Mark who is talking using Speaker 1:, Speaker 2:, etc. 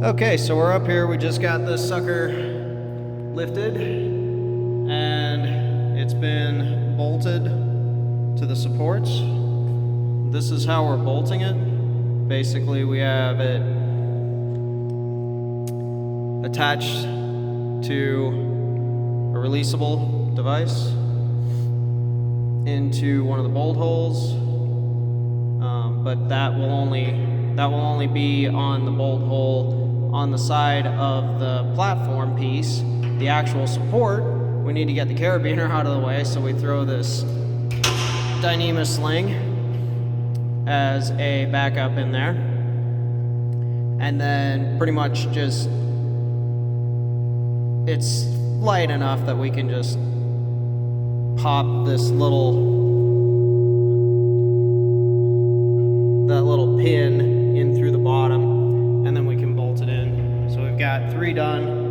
Speaker 1: Okay, so we're up here. We just got this sucker lifted and it's been bolted to the supports. This is how we're bolting it. Basically, we have it attached to a releasable device into one of the bolt holes, but that will only be on the bolt hole on the side of the platform piece. The actual support, we need to get the carabiner out of the way, so we throw this Dyneema sling as a backup in there, and then pretty much just it's light enough that we can just pop this little pin in through the bottom, and then we can bolt it in. So we've got 3 done.